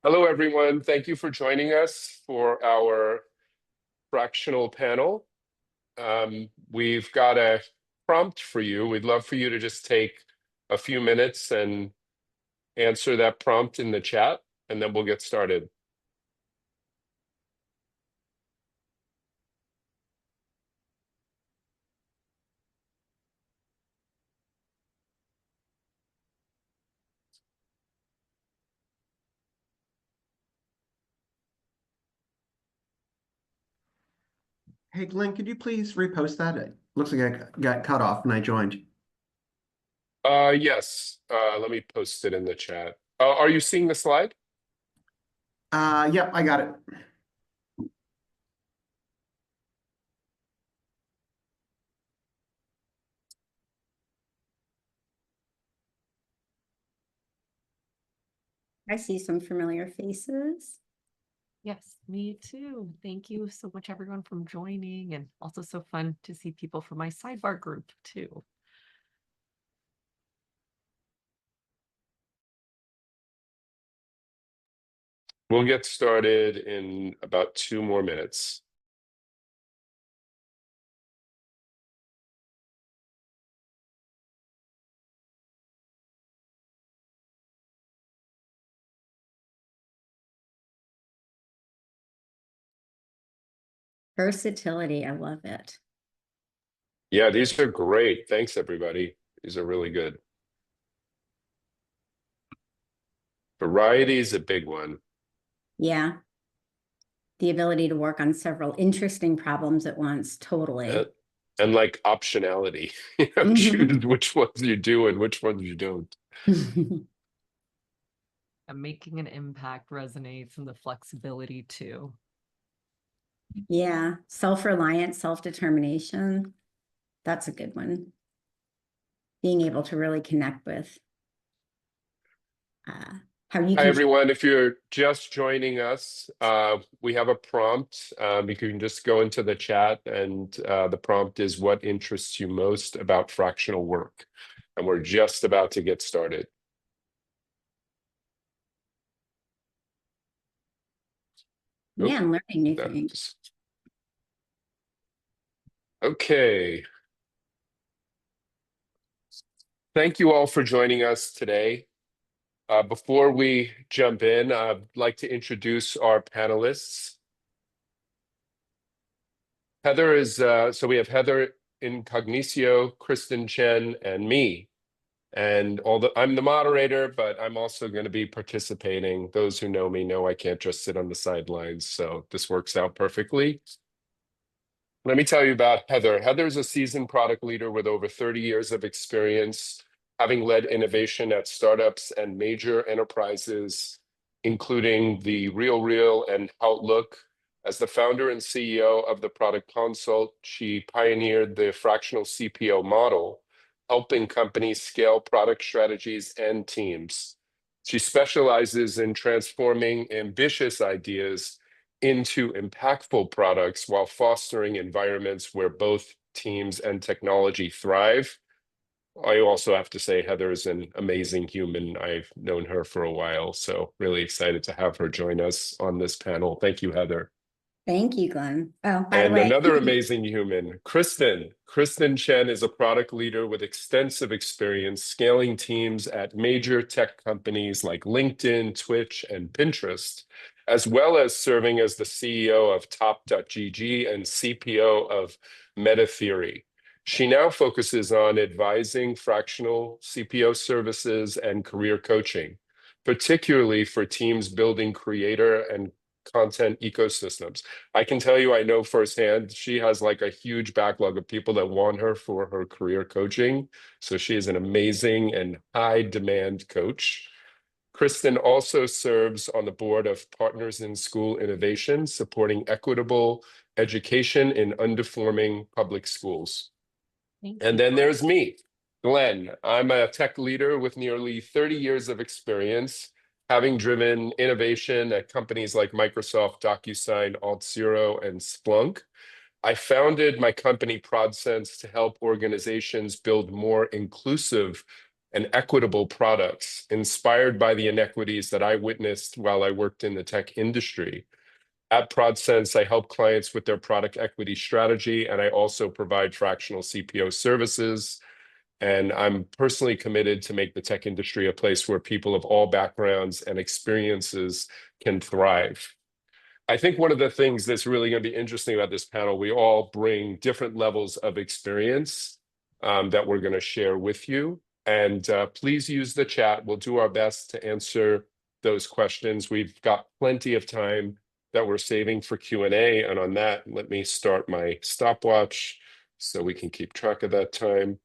Hello, everyone. Thank you for joining us for our fractional panel. We've got a prompt for you. We'd love for you to just take a few minutes and answer that prompt in the chat, and then we'll get started. Hey, Glenn, could you please repost that? It looks like I got cut off and I joined. Yes. Let me post it in the chat. Are you seeing the slide? Yep, I got it. I see some familiar faces. Yes, me too. Thank you so much, everyone, for joining, and also so fun to see people from my sidebar group too. We'll get started in about 2 more minutes. Versatility, I love it. Yeah, these are great. Thanks, everybody. These are really good. Variety is a big one. Yeah. The ability to work on several interesting problems at once, totally. And like optionality, choose which ones you do and which ones you don't. And making an impact resonates, and the flexibility too. Yeah, self-reliant, self-determination. That's a good one. Being able to really connect with how you Hi, can. everyone. If you're just joining us, we have a prompt. You can just go into the chat, and the prompt is, what interests you most about fractional work? And we're just about to get started. Yeah, and learning new things. Okay. Thank you all for joining us today. Before we jump in, I'd like to introduce our panelists. Heather is, so we have Heather Incognicio, Kristen Chen, and me. And I'm the moderator, but I'm also going to be participating. Those who know me know I can't just sit on the sidelines, so this works out perfectly. Let me tell you about Heather. Heather's a seasoned product leader with over 30 years of experience, having led innovation at startups and major enterprises, including the RealReal and Outlook. As the founder and CEO of the Product Consult, she pioneered the fractional CPO model, helping companies scale product strategies and teams. She specializes in transforming ambitious ideas into impactful products while fostering environments where both teams and technology thrive. I also have to say Heather is an amazing human. I've known her for a while, so really excited to have her join us on this panel. Thank you, Heather. Thank you, Glenn. Oh, by the And way, another amazing human, Kristen. Kristen Chen is a product leader with extensive experience scaling teams at major tech companies like LinkedIn, Twitch, and Pinterest, as well as serving as the CEO of Top.gg and CPO of MetaTheory. She now focuses on advising fractional CPO services and career coaching, particularly for teams building creator and content ecosystems. I can tell you, I know firsthand, she has like a huge backlog of people that want her for her career coaching. So she is an amazing and high demand coach. Kristen also serves on the board of Partners in School Innovation, supporting equitable education in underperforming public schools. And then there's me, Glenn. I'm a tech leader with nearly 30 years of experience, having driven innovation at companies like Microsoft, DocuSign, Auth0, and Splunk. I founded my company ProdSense to help organizations build more inclusive and equitable products inspired by the inequities that I witnessed while I worked in the tech industry. At ProdSense, I help clients with their product equity strategy, and I also provide fractional CPO services. And I'm personally committed to make the tech industry a place where people of all backgrounds and experiences can thrive. I think one of the things that's really going to be interesting about this panel, we all bring different levels of experience that we're going to share with you. And please use the chat. We'll do our best to answer those questions. We've got plenty of time that we're saving for Q&A. And on that, let me start my stopwatch so we can keep track of that time.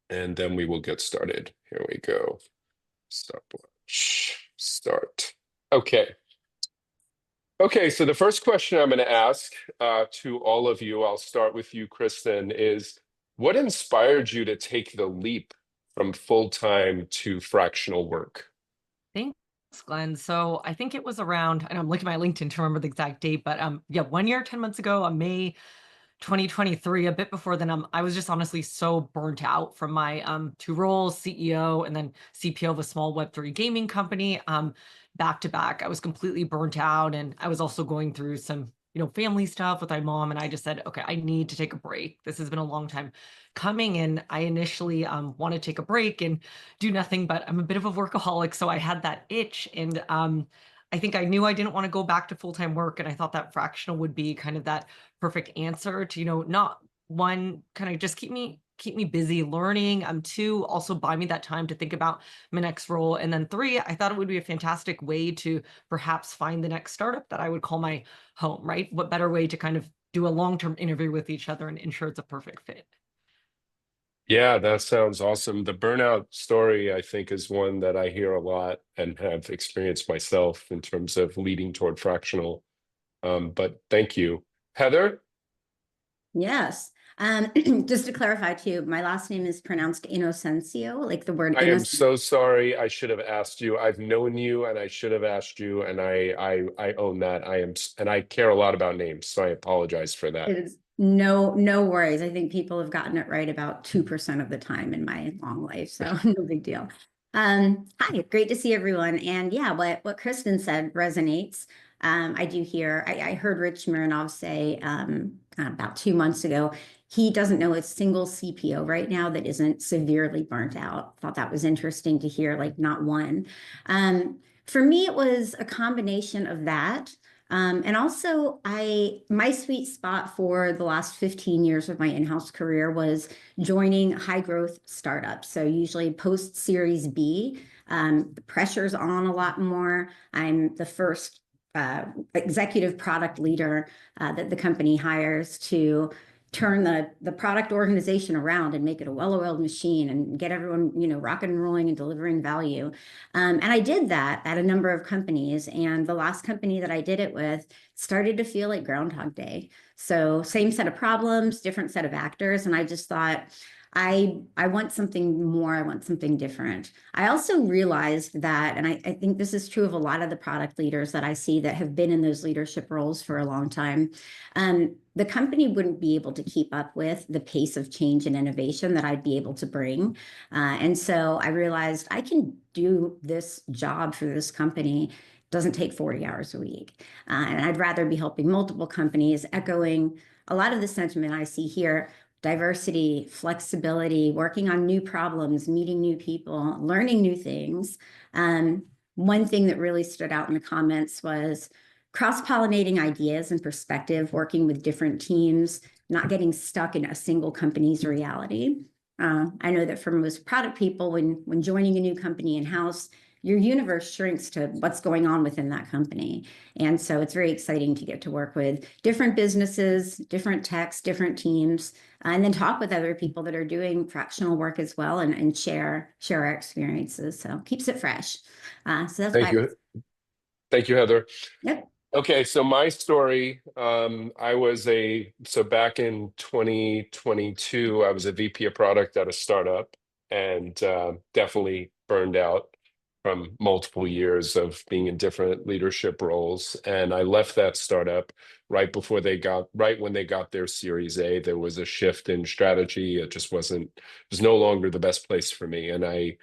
And then we will get started. Here we go. Stopwatch, start. Okay. Okay, so the first question I'm going to ask to all of you, I'll start with you, Kristen, is what inspired you to take the leap from full-time to fractional work? Thanks, Glenn. So I think it was around, and I'm looking at my LinkedIn to remember the exact date, but yeah, 1 year, 10 months ago, on May 2023, a bit before then, I was just honestly so burnt out from my 2 roles, CEO and then CPO of a small Web3 gaming company, back to back. I was completely burnt out, and I was also going through some, family stuff with my mom, and I just said, okay, I need to take a break. This has been a long time coming, and I initially want to take a break and do nothing, but I'm a bit of a workaholic, so I had that itch, and I think I knew I didn't want to go back to full-time work, and I thought that fractional would be kind of that perfect answer to, not one, kind of just keep me busy learning, 2, also buy me that time to think about my next role, and then 3, I thought it would be a fantastic way to perhaps find the next startup that I would call my home, right? What better way to kind of do a long-term interview with each other and ensure it's a perfect fit. Yeah, that sounds awesome. The burnout story, I think, is one that I hear a lot and have experienced myself in terms of leading toward fractional. But thank you. Heather? Yes. Just to clarify too, my last name is pronounced Inocencio, like the word I am innocent. so sorry. I should have asked you. I've known you and I should have asked you, and I own that. And I care a lot about names, so I apologize for that. It is no worries. I think people have gotten it right about 2% of the time in my long life, so no big deal. Hi, great to see everyone. And yeah, what Kristen said resonates. I do hear, I heard Rich Mironov say about 2 months ago, he doesn't know a single CPO right now that isn't severely burnt out. Thought that was interesting to hear, like not one. For me, it was a combination of that. And also, my sweet spot for the last 15 years of my in-house career was joining high-growth startups. So usually post-Series B, the pressure's on a lot more. I'm the first executive product leader that the company hires to turn the product organization around and make it a well-oiled machine and get everyone, rocking and rolling and delivering value. And I did that at a number of companies. And the last company that I did it with started to feel like Groundhog Day. So same set of problems, different set of actors. And I just thought, I want something more. I want something different. I also realized that, and I think this is true of a lot of the product leaders that I see that have been in those leadership roles for a long time. The company wouldn't be able to keep up with the pace of change and innovation that I'd be able to bring. And so I realized I can do this job for this company. It doesn't take 40 hours a week. And I'd rather be helping multiple companies, echoing a lot of the sentiment I see here: diversity, flexibility, working on new problems, meeting new people, learning new things. One thing that really stood out in the comments was cross-pollinating ideas and perspective, working with different teams, not getting stuck in a single company's reality. I know that for most product people, when joining a new company in-house, your universe shrinks to what's going on within that company. And so it's very exciting to get to work with different businesses, different techs, different teams, and then talk with other people that are doing fractional work as well, and share our experiences. So keeps it fresh. So that's Thank you. Thank you, Heather. Yep. Okay, so my story, so back in 2022, I was a VP of product at a startup, and definitely burned out. from multiple years of being in different leadership roles. And I left that startup right when they got their Series A. There was a shift in strategy. It was no longer the best place for me. And I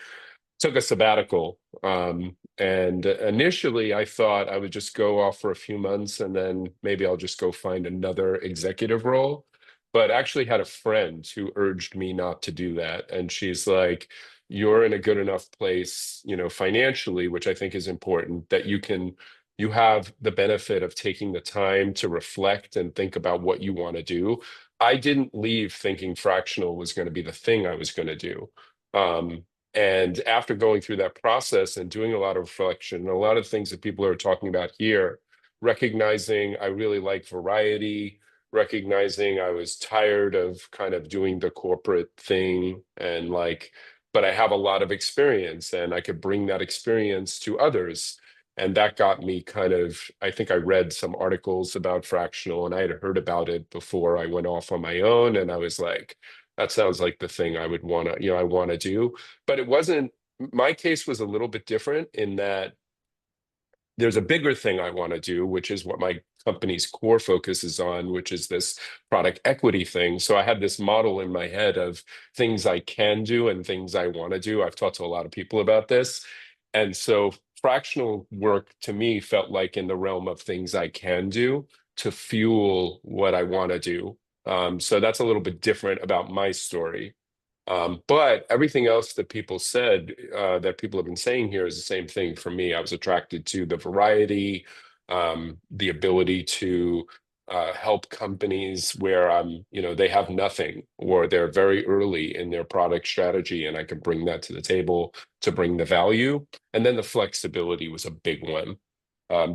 took a sabbatical. And initially I thought I would just go off for a few months and then maybe I'll just go find another executive role. But actually had a friend who urged me not to do that. And she's like, you're in a good enough place, financially, which I think is important, that you have the benefit of taking the time to reflect and think about what you want to do. I didn't leave thinking fractional was going to be the thing I was going to do. And after going through that process and doing a lot of reflection, and a lot of things that people are talking about here, recognizing I really like variety, recognizing I was tired of kind of doing the corporate thing and but I have a lot of experience and I could bring that experience to others. And that got me I think I read some articles about fractional and I had heard about it before I went off on my own. And I was like, that sounds like the thing I would want to, I want to do. But my case was a little bit different in that there's a bigger thing I want to do, which is what my company's core focus is on, which is this product equity thing. So I had this model in my head of things I can do and things I want to do. I've talked to a lot of people about this. And so fractional work to me felt like in the realm of things I can do to fuel what I want to do. So that's a little bit different about my story. But everything else that people said, that people have been saying here is the same thing for me. I was attracted to the variety, the ability to help companies where they have nothing or they're very early in their product strategy, and I can bring that to the table to bring the value. And then the flexibility was a big one.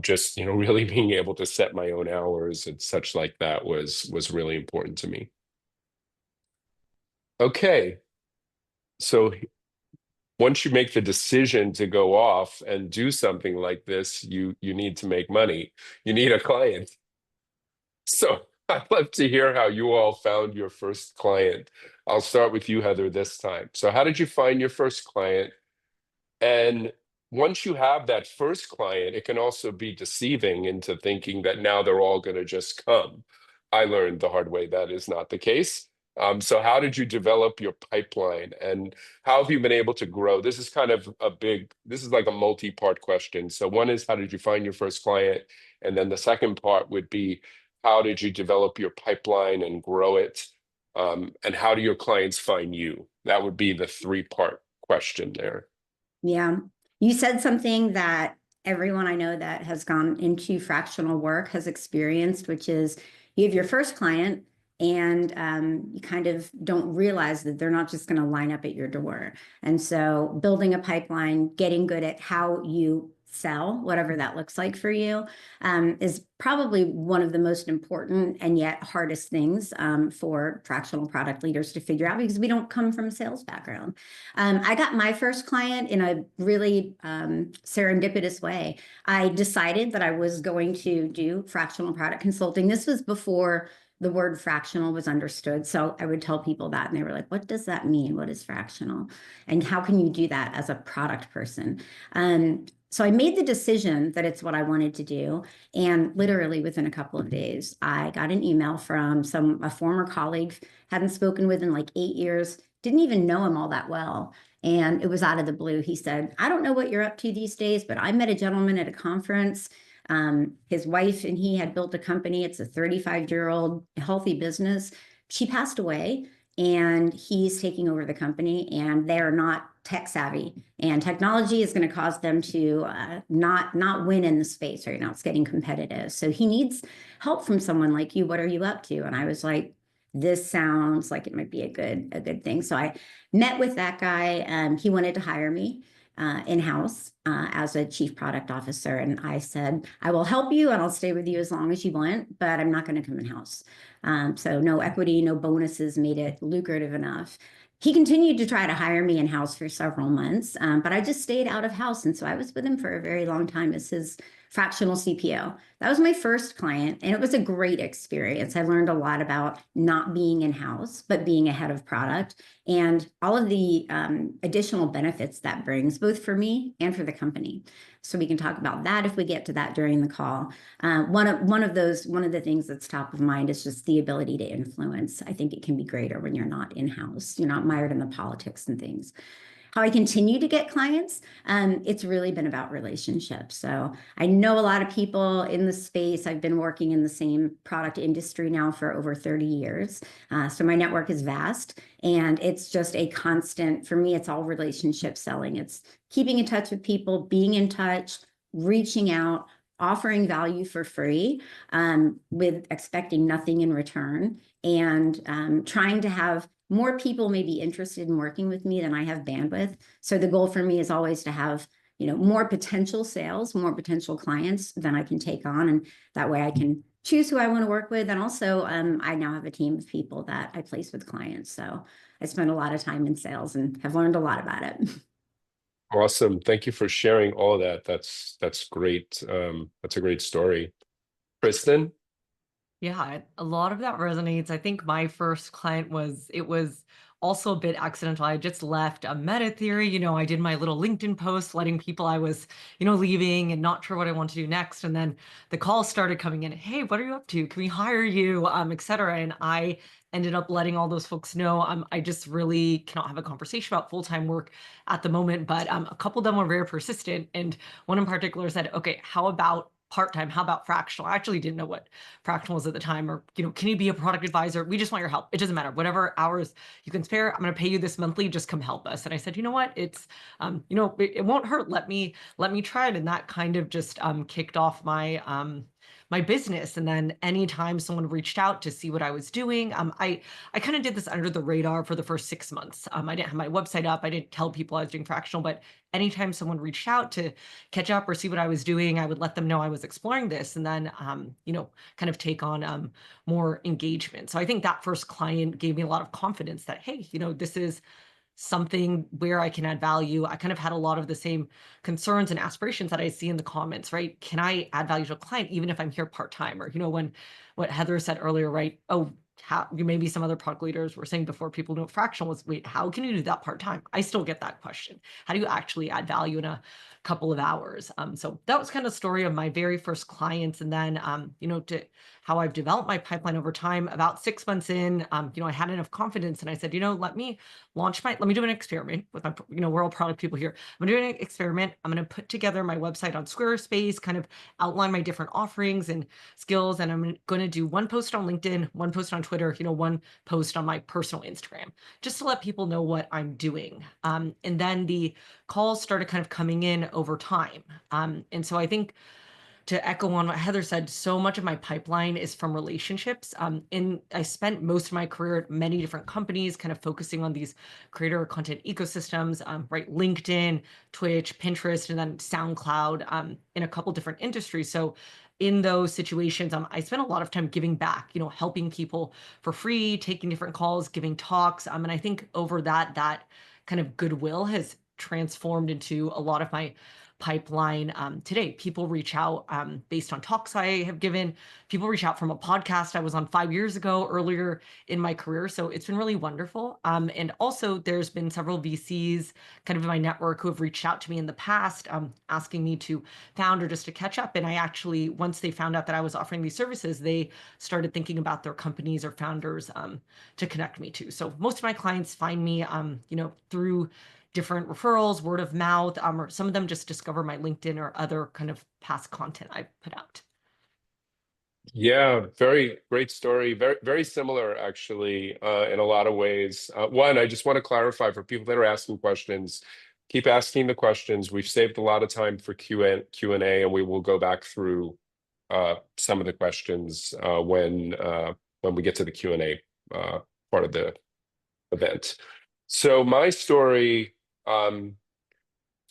Just really being able to set my own hours and such like that was really important to me. Okay. So once you make the decision to go off and do something like this, you need to make money. You need a client. So I'd love to hear how you all found your first client. I'll start with you, Heather, this time. So how did you find your first client? And once you have that first client, it can also be deceiving into thinking that now they're all going to just come. I learned the hard way that is not the case. So how did you develop your pipeline and how have you been able to grow? This is this is like a multi-part question. So one is, how did you find your first client? And then the second part would be, how did you develop your pipeline and grow it? And how do your clients find you? That would be the three-part question there. Yeah. You said something that everyone I know that has gone into fractional work has experienced, which is you have your first client and you kind of don't realize that they're not just going to line up at your door. And so building a pipeline, getting good at how you sell, whatever that looks like for you, is probably one of the most important and yet hardest things for fractional product leaders to figure out, because we don't come from a sales background. I got my first client in a really serendipitous way. I decided that I was going to do fractional product consulting. This was before the word fractional was understood. So I would tell people that and they were like, what does that mean? What is fractional? And how can you do that as a product person? So I made the decision that it's what I wanted to do. And literally within a couple of days, I got an email from a former colleague, hadn't spoken with in like 8 years, didn't even know him all that well. And it was out of the blue. He said, I don't know what you're up to these days, but I met a gentleman at a conference. His wife and he had built a company. It's a 35-year-old healthy business. She passed away and he's taking over the company, and they're not tech savvy, and technology is going to cause them to not win in the space right now. It's getting competitive. So he needs help from someone like you. What are you up to? And I was like, this sounds like it might be a good thing. So I met with that guy. He wanted to hire me in-house as a chief product officer. And I said, I will help you and I'll stay with you as long as you want, but I'm not going to come in-house. So no equity, no bonuses made it lucrative enough. He continued to try to hire me in-house for several months, but I just stayed out of house. And so I was with him for a very long time as his Fractional CPO. That was my first client, and it was a great experience. I learned a lot about not being in-house, but being ahead of product, and all of the additional benefits that brings, both for me and for the company. So we can talk about that if we get to that during the call. One of the things that's top of mind is just the ability to influence. I think it can be greater when you're not in-house. You're not mired in the politics and things. How I continue to get clients, it's really been about relationships. So I know a lot of people in the space. I've been working in the same product industry now for over 30 years. So my network is vast, and it's just a constant, for me, it's all relationship selling. It's keeping in touch with people, being in touch, reaching out, offering value for free, with expecting nothing in return, and trying to have more people may be interested in working with me than I have bandwidth. So the goal for me is always to have, more potential sales, more potential clients than I can take on. And that way I can choose who I want to work with. And also, I now have a team of people that I place with clients. So I spend a lot of time in sales and have learned a lot about it. Awesome. Thank you for sharing all of that. That's great. That's a great story. Kristen? Yeah, a lot of that resonates. I think my first client was also a bit accidental. I just left a meta theory. I did my little LinkedIn post letting people I was, leaving and not sure what I want to do next. And then the calls started coming in. Hey, what are you up to? Can we hire you? Et cetera. And I ended up letting all those folks know I just really cannot have a conversation about full-time work at the moment. But a couple of them were very persistent. And one in particular said, okay, how about part-time? How about fractional? I actually didn't know what fractional was at the time. Or, can you be a product advisor? We just want your help. It doesn't matter. Whatever hours you can spare, I'm going to pay you this monthly. Just come help us. And I said, you know what? It's, it won't hurt. Let me try it. And that kind of just kicked off my business. And then anytime someone reached out to see what I was doing, I kind of did this under the radar for the first 6 months. I didn't have my website up. I didn't tell people I was doing fractional, but anytime someone reached out to catch up or see what I was doing, I would let them know I was exploring this, and then, kind of take on more engagement. So I think that first client gave me a lot of confidence that, hey, this is something where I can add value. I kind of had a lot of the same concerns and aspirations that I see in the comments, right? Can I add value to a client even if I'm here part-time? Or, when what Heather said earlier, right? Oh, maybe some other product leaders were saying before, people know fractional was, wait, how can you do that part-time? I still get that question. How do you actually add value in a couple of hours? So that was kind of the story of my very first clients. And then, to how I've developed my pipeline over time. About 6 months in, I had enough confidence, and I said, let me do an experiment with my, we're all product people here. I'm doing an experiment. I'm going to put together my website on Squarespace, kind of outline my different offerings and skills. And I'm going to do one post on LinkedIn, one post on Twitter, one post on my personal Instagram, just to let people know what I'm doing. And then the calls started kind of coming in over time. And so I think, to echo on what Heather said, so much of my pipeline is from relationships. And I spent most of my career at many different companies, kind of focusing on these creator content ecosystems, right? LinkedIn, Twitch, Pinterest, and then SoundCloud, in a couple different industries. So in those situations, I spent a lot of time giving back, helping people for free, taking different calls, giving talks. And I think over that kind of goodwill has transformed into a lot of my pipeline today. People reach out based on talks I have given. People reach out from a podcast I was on 5 years ago, earlier in my career. So it's been really wonderful. And also there's been several VCs kind of in my network who have reached out to me in the past, asking me to found or just to catch up. And I actually, once they found out that I was offering these services, they started thinking about their companies or founders to connect me to. So most of my clients find me, through different referrals, word of mouth, or some of them just discover my LinkedIn or other kind of past content I've put out. Yeah, very great story. Very, very similar, actually, in a lot of ways. One, I just want to clarify for people that are asking questions, keep asking the questions. We've saved a lot of time for Q&A, and we will go back through some of the questions when we get to the Q&A part of the event. So my story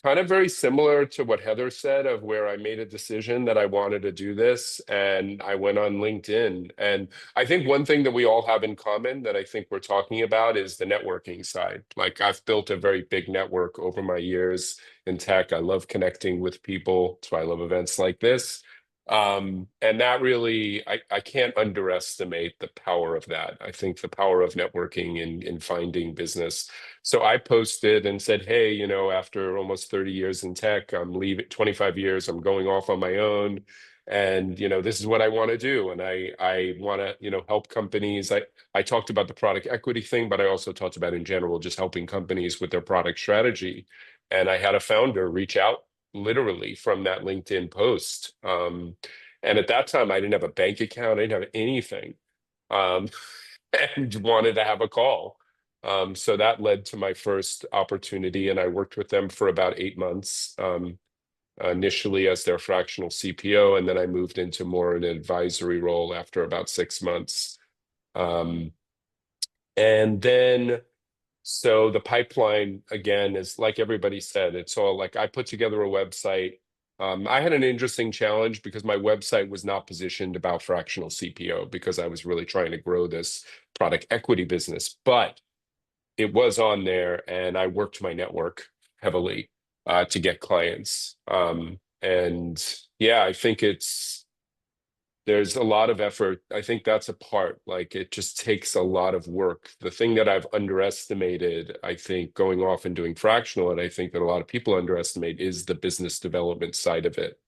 kind of very similar to what Heather said, of where I made a decision that I wanted to do this and I went on LinkedIn. And I think one thing that we all have in common that I think we're talking about is the networking side. Like, I've built a very big network over my years in tech. I love connecting with people. That's why I love events like this. And that really, I can't underestimate the power of that. I think the power of networking in finding business. So I posted and said, hey, you know, after almost 30 years in tech, I'm leaving 25 years, I'm going off on my own. And, you know, this is what I want to do. And I want to, you know, help companies. I talked about the product equity thing, but I also talked about in general, just helping companies with their product strategy. And I had a founder reach out literally from that LinkedIn post. And at that time, I didn't have a bank account, I didn't have anything, and wanted to have a call. So that led to my first opportunity, and I worked with them for about 8 months, initially as their fractional CPO, and then I moved into more an advisory role after about 6 months. And then so the pipeline, again, is like everybody said, it's all like I put together a website. I had an interesting challenge because my website was not positioned about fractional CPO because I was really trying to grow this product equity business, but it was on there and I worked my network heavily to get clients. And yeah, I think there's a lot of effort. I think that's a part, like it just takes a lot of work. The thing that I've underestimated, I think, going off and doing fractional, and I think that a lot of people underestimate, is the business development side of it.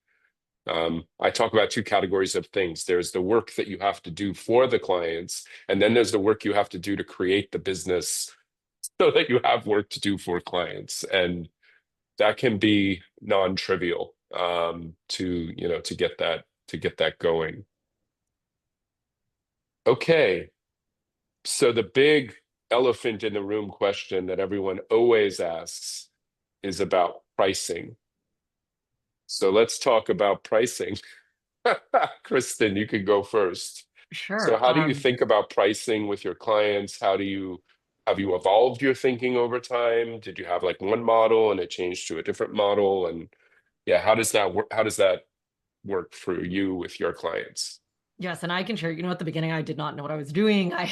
I talk about two categories of things. There's the work that you have to do for the clients, and then there's the work you have to do to create the business so that you have work to do for clients. And that can be non-trivial to get that going. Okay, so the big elephant in the room question that everyone always asks is about pricing. So let's talk about pricing. Kristen, you could go first. Sure. So how do you think about pricing with your clients? Have you evolved your thinking over time? Did you have like one model and it changed to a different model? And yeah, how does that work? How does that work for you with your clients? Yes, and I can share, at the beginning, I did not know what I was doing. I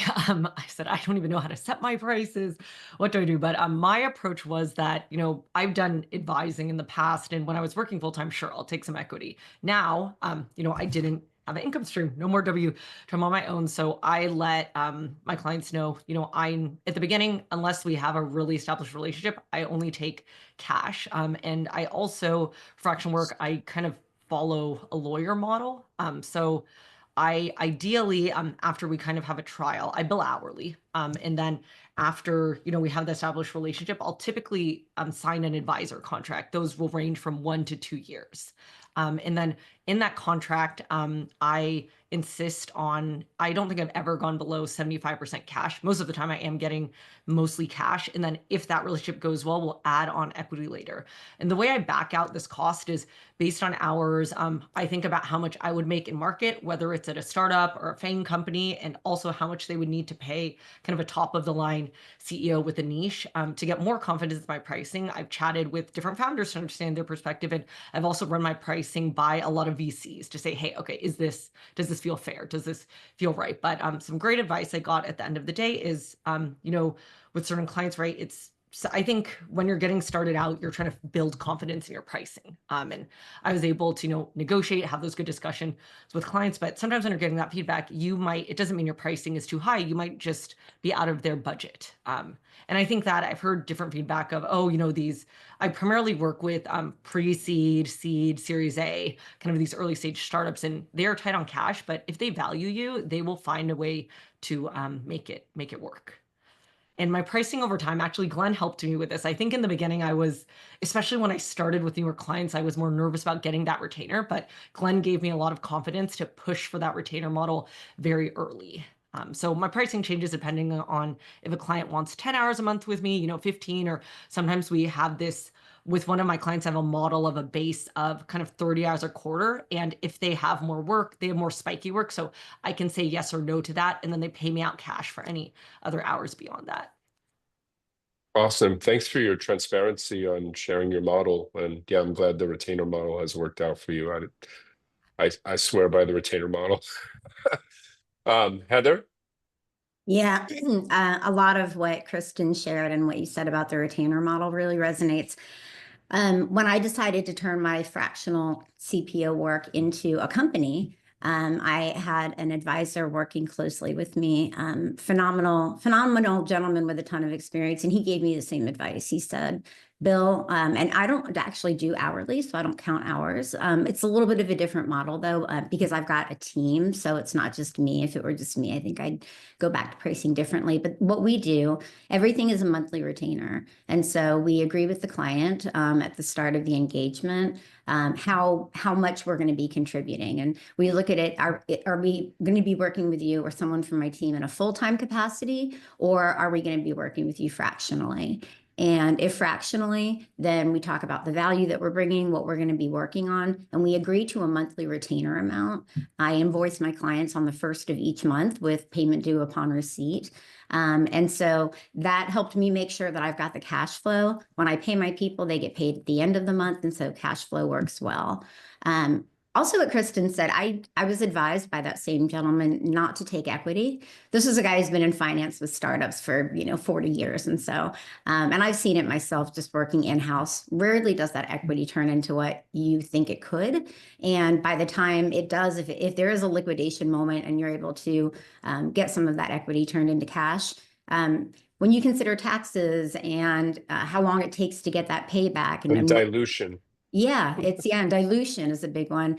said, I don't even know how to set my prices. What do I do? But my approach was that, I've done advising in the past, and when I was working full time, sure, I'll take some equity. Now, I didn't have an income stream, no more W. I'm on my own. So I let my clients know, I'm at the beginning, unless we have a really established relationship, I only take cash. And I also, fractional work, I kind of follow a lawyer model. So I ideally, after we kind of have a trial, I bill hourly. And then after, we have the established relationship, I'll typically sign an advisor contract. Those will range from 1 to 2 years. And then in that contract, I insist on, I don't think I've ever gone below 75% cash. Most of the time I am getting mostly cash. And then if that relationship goes well, we'll add on equity later. And the way I back out this cost is based on hours. I think about how much I would make in market, whether it's at a startup or a FANG company, and also how much they would need to pay kind of a top of the line CEO with a niche to get more confidence in my pricing. I've chatted with different founders to understand their perspective. And I've also run my pricing by a lot of VCs to say, hey, okay, does this feel fair? Does this feel right? But some great advice I got at the end of the day is, with certain clients, right? So I think when you're getting started out, you're trying to build confidence in your pricing. And I was able to, negotiate, have those good discussions with clients. But sometimes when you're getting that feedback, it doesn't mean your pricing is too high. You might just be out of their budget. And I think that I've heard different feedback of, I primarily work with pre-seed, seed, Series A, kind of these early stage startups, and they are tight on cash. But if they value you, they will find a way to make it work. And my pricing over time, actually, Glenn helped me with this. I think in the beginning, especially when I started with newer clients, I was more nervous about getting that retainer, but Glenn gave me a lot of confidence to push for that retainer model very early. So my pricing changes depending on if a client wants 10 hours a month with me, 15, or sometimes we have this with one of my clients. I have a model of a base of kind of 30 hours a quarter. And if they have more work, they have more spiky work. So I can say yes or no to that. And then they pay me out cash for any other hours beyond that. Awesome. Thanks for your transparency on sharing your model. And yeah, I'm glad the retainer model has worked out for you. I swear by the retainer model. Heather? Yeah, a lot of what Kristen shared and what you said about the retainer model really resonates. When I decided to turn my fractional CPO work into a company, I had an advisor working closely with me, phenomenal gentleman with a ton of experience, and he gave me the same advice. He said, Bill, and I don't actually do hourly, so I don't count hours. It's a little bit of a different model though, because I've got a team, so it's not just me. If it were just me, I think I'd go back to pricing differently. But what we do, everything is a monthly retainer. And so we agree with the client at the start of the engagement how much we're going to be contributing. And we look at it, are we going to be working with you or someone from my team in a full-time capacity, or are we going to be working with you fractionally? And if fractionally, then we talk about the value that we're bringing, what we're going to be working on, and we agree to a monthly retainer amount. I invoice my clients on the first of each month with payment due upon receipt. And so that helped me make sure that I've got the cash flow. When I pay my people, they get paid at the end of the month, and so cash flow works well. Also, what Kristen said, I was advised by that same gentleman not to take equity. This is a guy who's been in finance with startups for 40 years, and so and I've seen it myself just working in-house. Rarely does that equity turn into what you think it could, and by the time it does, if there is a liquidation moment and you're able to get some of that equity turned into cash, when you consider taxes and how long it takes to get that payback And dilution. Yeah, and dilution is a big one.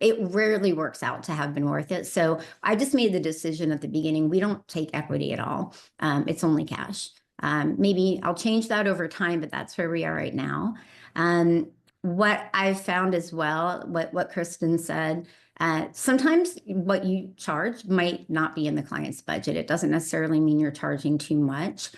It rarely works out to have been worth it. So I just made the decision at the beginning, we don't take equity at all. It's only cash. Maybe I'll change that over time, but that's where we are right now. What I've found as well, what Kristen said, sometimes what you charge might not be in the client's budget. It doesn't necessarily mean you're charging too much.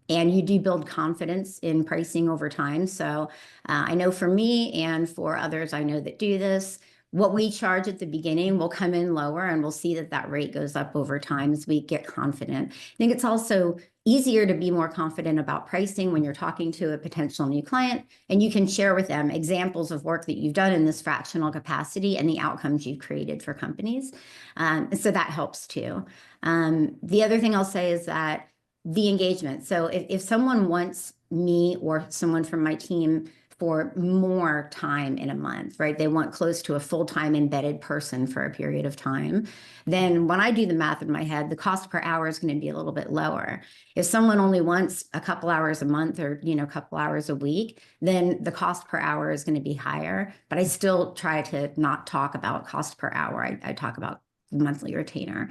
And you do build confidence in pricing over time. So I know for me and for others I know that do this, what we charge at the beginning will come in lower, and we'll see that that rate goes up over time as we get confident. I think it's also easier to be more confident about pricing when you're talking to a potential new client, and you can share with them examples of work that you've done in this fractional capacity and the outcomes you've created for companies. So that helps too. The other thing I'll say is that the engagement. So if someone wants me or someone from my team for more time in a month, right? They want close to a full-time embedded person for a period of time. Then when I do the math in my head, the cost per hour is going to be a little bit lower. If someone only wants a couple hours a month or, a couple hours a week, then the cost per hour is going to be higher. But I still try to not talk about cost per hour. I talk about the monthly retainer.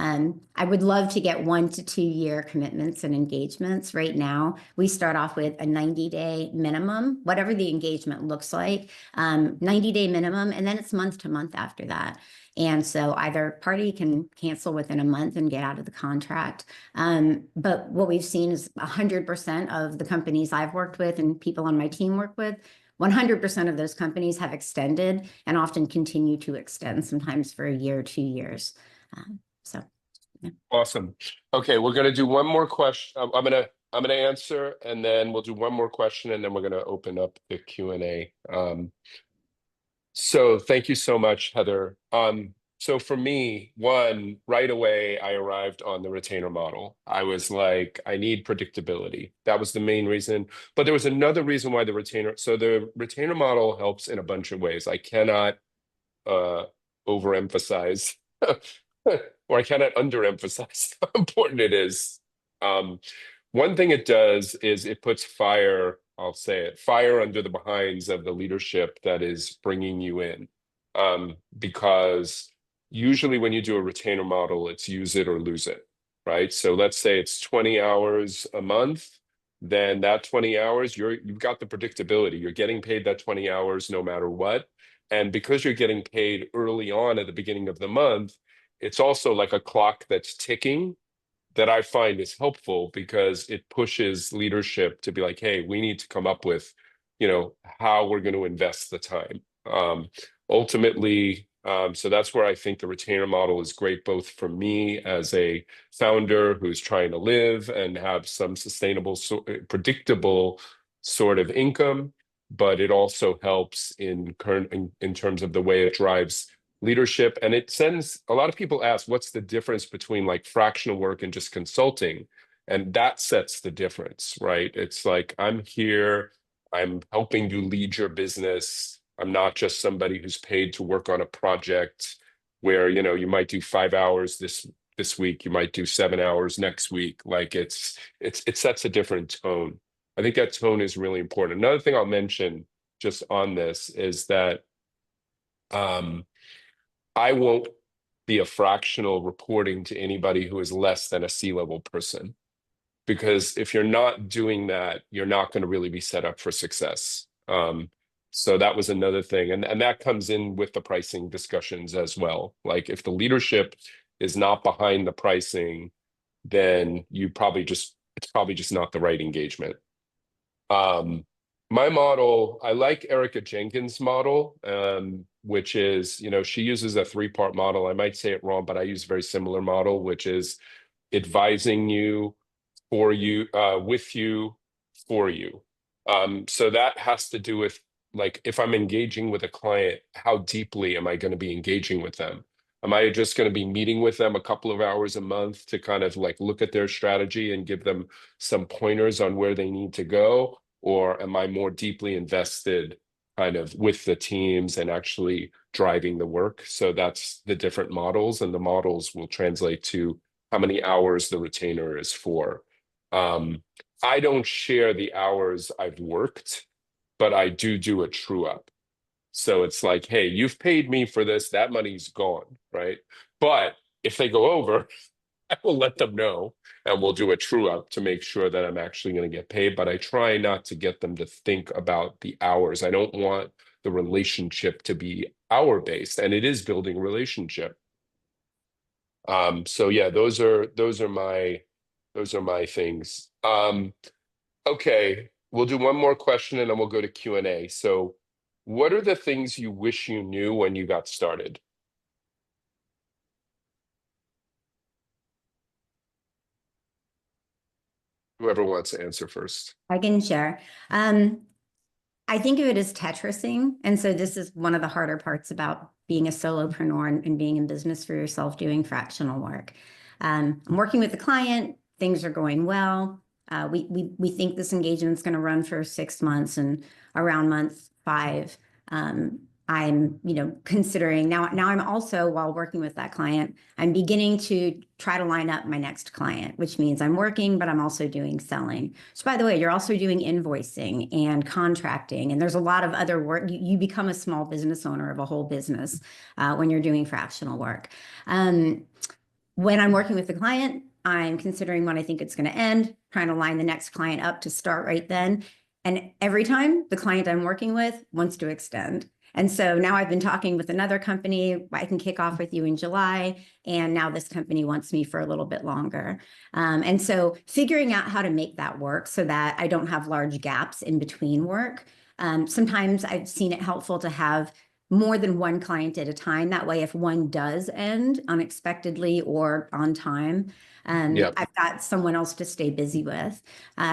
I would love to get 1 to 2 year commitments and engagements. Right now, we start off with a 90-day minimum, whatever the engagement looks like, 90-day minimum, and then it's month to month after that. And so either party can cancel within a month and get out of the contract. But what we've seen is 100% of the companies I've worked with and people on my team work with, 100% of those companies have extended and often continue to extend, sometimes for a year, 2 years. So, yeah. Awesome. Okay, we're gonna do one more question. I'm gonna answer, and then we'll do one more question, and then we're gonna open up the Q&A. So thank you so much, Heather. So for me, right away, I arrived on the retainer model. I was like, I need predictability. That was the main reason. But there was another reason why the retainer model helps in a bunch of ways. I cannot overemphasize or I cannot underemphasize how important it is. One thing it does is it puts fire under the behinds of the leadership that is bringing you in. Because usually when you do a retainer model, it's use it or lose it, right? So let's say it's 20 hours a month, then that 20 hours, you've got the predictability. You're getting paid that 20 hours no matter what. And because you're getting paid early on at the beginning of the month, it's also like a clock that's ticking that I find is helpful because it pushes leadership to be like, hey, we need to come up with, how we're going to invest the time. Ultimately, So that's where I think the retainer model is great, both for me as a founder who's trying to live and have some sustainable, predictable sort of income, but it also helps in terms of the way it drives leadership. And it sends, a lot of people ask, what's the difference between like fractional work and just consulting? And that sets the difference, right? It's like, I'm here, I'm helping you lead your business. I'm not just somebody who's paid to work on a project where, you know, you might do 5 hours this week, you might do 7 hours next week. Like it sets a different tone. I think that tone is really important. Another thing I'll mention just on this is that I won't be a fractional reporting to anybody who is less than a C-level person. Because if you're not doing that, you're not going to really be set up for success. So that was another thing. And that comes in with the pricing discussions as well. Like if the leadership is not behind the pricing, then it's probably just not the right engagement. My model, I like Erica Jenkins' model, which is, you know, she uses a 3-part model. I might say it wrong, but I use a very similar model, which is advising you, for you, with you, for you. So that has to do with, like, if I'm engaging with a client, how deeply am I going to be engaging with them? Am I just going to be meeting with them a couple of hours a month to kind of like look at their strategy and give them some pointers on where they need to go? Or am I more deeply invested kind of with the teams and actually driving the work? So that's the different models, and the models will translate to how many hours the retainer is for. I don't share the hours I've worked, but I do a true up. So it's like, hey, you've paid me for this, that money's gone, right? But if they go over, I will let them know and we'll do a true up to make sure that I'm actually going to get paid. But I try not to get them to think about the hours. I don't want the relationship to be hour based, and it is building a relationship. So yeah, those are my things. Okay, we'll do one more question and then we'll go to Q&A. So what are the things you wish you knew when you got started? Whoever wants to answer first. I can share. I think of it as Tetrising. And so this is one of the harder parts about being a solopreneur and being in business for yourself, doing fractional work. I'm working with the client, things are going well. We think this engagement is going to run for 6 months, and around month 5, I'm, considering now I'm also, while working with that client, I'm beginning to try to line up my next client, which means I'm working, but I'm also doing selling. So by the way, you're also doing invoicing and contracting, and there's a lot of other work. You become a small business owner of a whole business when you're doing fractional work. When I'm working with the client, I'm considering when I think it's going to end, trying to line the next client up to start right then. And every time the client I'm working with wants to extend. And so now I've been talking with another company. I can kick off with you in July. And now this company wants me for a little bit longer. And so figuring out how to make that work so that I don't have large gaps in between work. Sometimes I've seen it helpful to have more than one client at a time. That way, if one does end unexpectedly or on time, I've got someone else to stay busy with.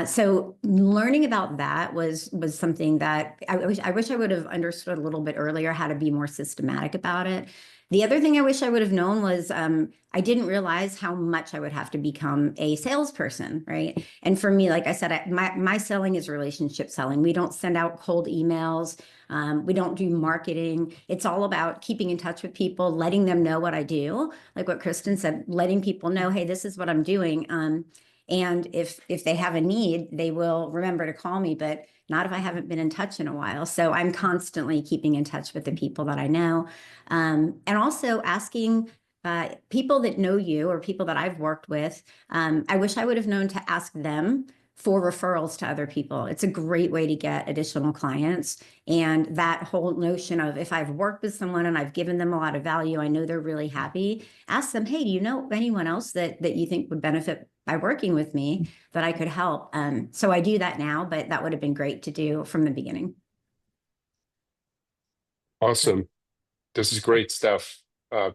So learning about that was something that I wish I would have understood a little bit earlier, how to be more systematic about it. The other thing I wish I would have known was I didn't realize how much I would have to become a salesperson, right? And for me, like I said, my selling is relationship selling. We don't send out cold emails. We don't do marketing. It's all about keeping in touch with people, letting them know what I do. Like what Kristen said, letting people know, hey, this is what I'm doing. And if they have a need, they will remember to call me, but not if I haven't been in touch in a while. So I'm constantly keeping in touch with the people that I know. And also asking people that know you or people that I've worked with. I wish I would have known to ask them for referrals to other people. It's a great way to get additional clients. And that whole notion of, if I've worked with someone and I've given them a lot of value, I know they're really happy, ask them, hey, do you know anyone else that you think would benefit by working with me that I could help? So I do that now, but that would have been great to do from the beginning. Awesome. This is great stuff.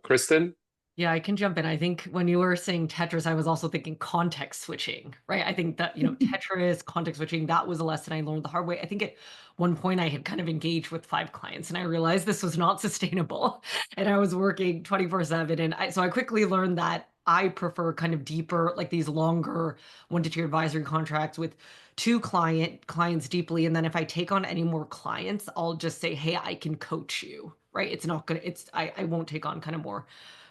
Kristen? Yeah, I can jump in. I think when you were saying Tetris, I was also thinking context switching, right? I think that, Tetris, context switching, that was a lesson I learned the hard way. I think at one point I had kind of engaged with 5 clients and I realized this was not sustainable. And I was working 24/7. And so I quickly learned that I prefer kind of deeper, like these longer 1 to 2 advisory contracts with 2 clients deeply. And then if I take on any more clients, I'll just say, hey, I can coach you, right? It's not gonna, I won't take on kind of more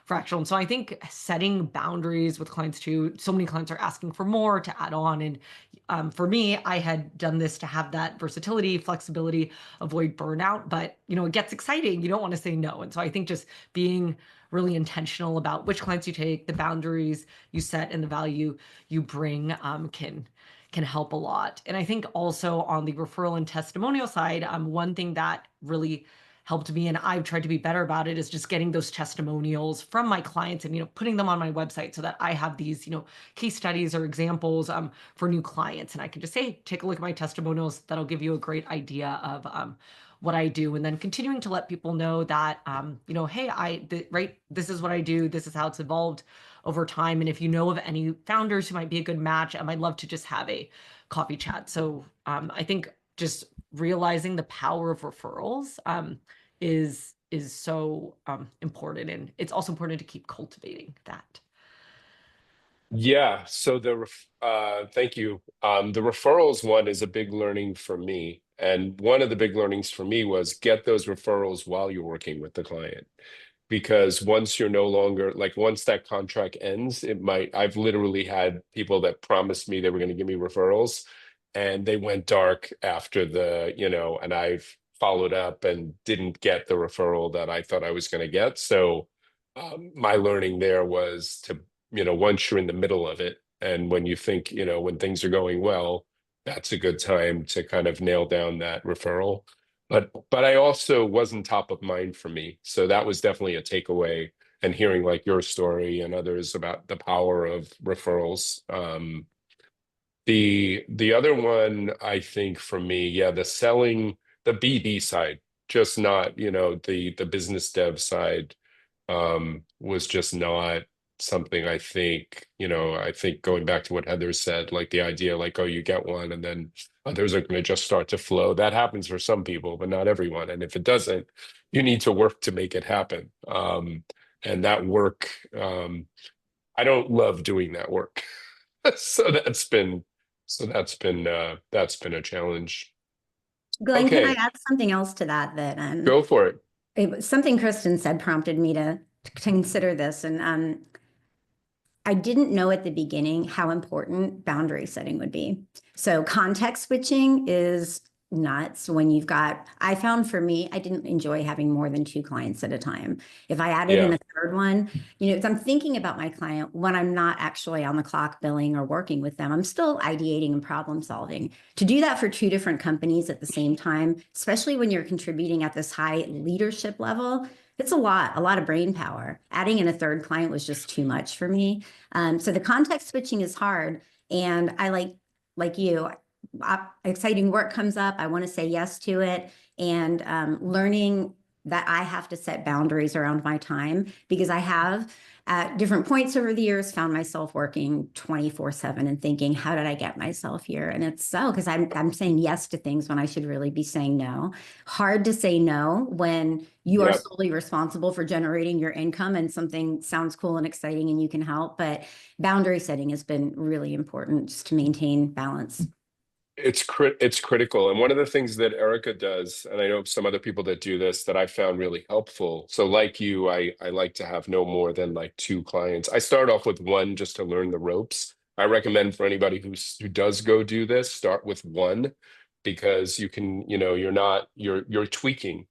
fractional. And so I think setting boundaries with clients too, so many clients are asking for more to add on. And for me, I had done this to have that versatility, flexibility, avoid burnout, but it gets exciting. You don't want to say no. And so I think just being really intentional about which clients you take, the boundaries you set, and the value you bring can help a lot. And I think also on the referral and testimonial side, one thing that really helped me, and I've tried to be better about it, is just getting those testimonials from my clients and putting them on my website so that I have these case studies or examples for new clients, and I can just say, take a look at my testimonials. That'll give you a great idea of what I do, and then continuing to let people know that hey, this is what I do, this is how it's evolved over time, and if you know of any founders who might be a good match, I'd love to just have a coffee chat. So I think just realizing the power of referrals is so important, and it's also important to keep cultivating that. Yeah, so thank you. The referrals one is a big learning for me. And one of the big learnings for me was get those referrals while you're working with the client. Because once you're no longer, like once that contract ends, I've literally had people that promised me they were going to give me referrals and they went dark after and I've followed up and didn't get the referral that I thought I was going to get. So my learning there was to once you're in the middle of it and when you think, when things are going well, that's a good time to kind of nail down that referral. But I also wasn't top of mind for me. So that was definitely a takeaway, and hearing like your story and others about the power of referrals. The other one, I think for me, yeah, the BD side, just not, the business dev side was just not something I think going back to what Heather said, like the idea like, oh, you get one and then others are going to just start to flow. That happens for some people, but not everyone. And if it doesn't, you need to work to make it happen. And that work, I don't love doing that work. So that's been a challenge. Glenn, can I Okay, add something else to that go for it. it was something Kristen said prompted me to consider this. And I didn't know at the beginning how important boundary setting would be. So context switching is nuts when I found for me, I didn't enjoy having more than 2 clients at a time. If I added in Yeah, a third one, if I'm thinking about my client when I'm not actually on the clock billing or working with them, I'm still ideating and problem solving. To do that for 2 different companies at the same time, especially when you're contributing at this high leadership level, it's a lot of brain power. Adding in a third client was just too much for me. So the context switching is hard. And I like you, exciting work comes up. I want to say yes to it. And learning that I have to set boundaries around my time, because I have at different points over the years found myself working 24/7 and thinking, how did I get myself here? And it's so because I'm saying yes to things when I should really be saying no. Hard to say no when you are yep. solely responsible for generating your income and something sounds cool and exciting and you can help. But boundary setting has been really important just to maintain balance. It's critical. And one of the things that Erica does, and I know some other people that do this that I found really helpful. So like you, I like to have no more than like 2 clients. I start off with 1 just to learn the ropes. I recommend for anybody who does go do this, start with 1, because you can, you're tweaking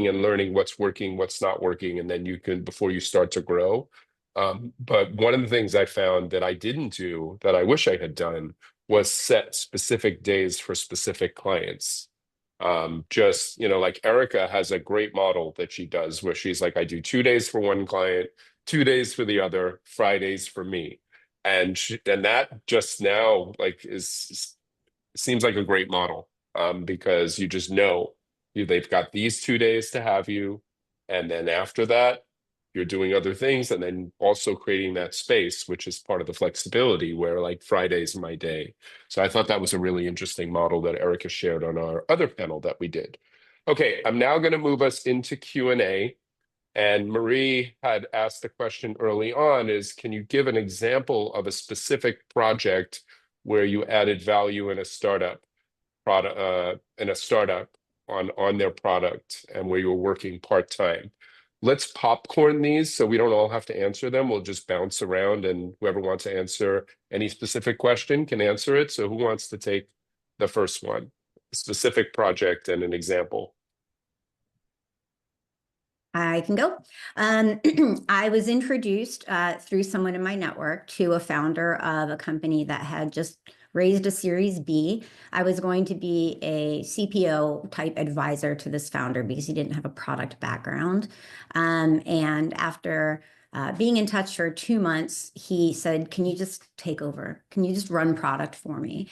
and learning what's working, what's not working, and then you can, before you start to grow. But one of the things I found that I didn't do that I wish I had done was set specific days for specific clients. Just, like Erica has a great model that she does where she's like, I do 2 days for one client, 2 days for the other, Fridays for me. And that just now like seems like a great model, because you just know they've got these 2 days to have you. And then after that, you're doing other things and then also creating that space, which is part of the flexibility where like Friday's my day. So I thought that was a really interesting model that Erica shared on our other panel that we did. Okay, I'm now going to move us into Q&A. And Marie had asked the question early on is, can you give an example of a specific project where you added value in a startup product, on their product and where you were working part-time? Let's popcorn these so we don't all have to answer them. We'll just bounce around and whoever wants to answer any specific question can answer it. So who wants to take the first one? A specific project and an example. I can go. I was introduced through someone in my network to a founder of a company that had just raised a Series B. I was going to be a CPO type advisor to this founder because he didn't have a product background. And after being in touch for 2 months, he said, can you just take over? Can you just run product for me?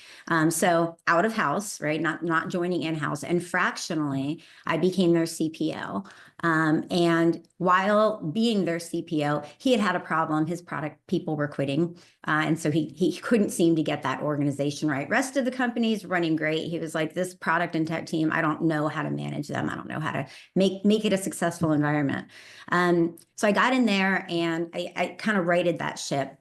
So out of house, right? Not joining in-house. And fractionally, I became their CPO. And while being their CPO, he had a problem. His product people were quitting. And so he couldn't seem to get that organization right. Rest of the company's running great. He was like, this product and tech team, I don't know how to manage them. I don't know how to make it a successful environment. So I got in there and I kind of righted that ship,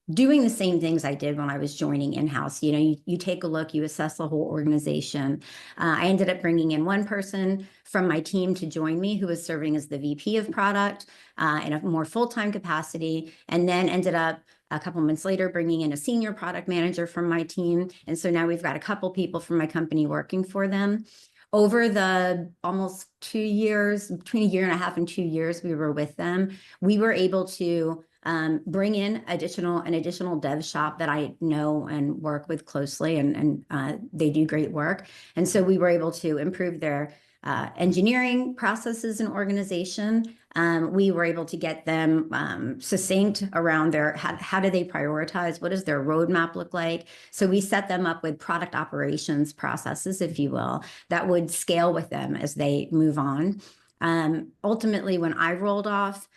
doing the same things I did when I was joining in-house. You know, you take a look, you assess the whole organization. I ended up bringing in one person from my team to join me who was serving as the VP of product in a more full-time capacity, and then ended up a couple months later bringing in a senior product manager from my team. And so now we've got a couple people from my company working for them. Over the almost 2 years, between a year and a half and 2 years we were with them, we were able to bring in an additional dev shop that I know and work with closely, and they do great work. And so we were able to improve their engineering processes and organization. We were able to get them succinct around how do they prioritize? What does their roadmap look like? So we set them up with product operations processes, if you will, that would scale with them as they move on. Ultimately, when I rolled off,